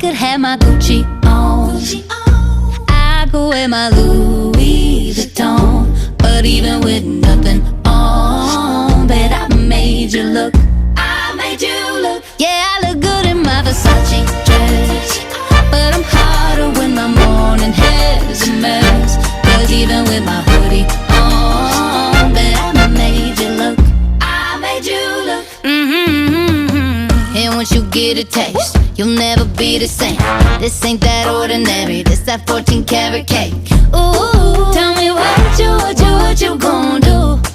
could have my Gucci on, I could wear my Louis Vuitton. But even with nothing on, bet I made you look. I made you look. Yeah, I look good in my Versace dress, but I'm hotter when my morning hair's a mess. Cause even with my hoodie on, bet I made you look. I made you look. And once you get a taste, you'll never be the same. This ain't that ordinary, this that 14 karat cake. Ooh, tell me what you gon' do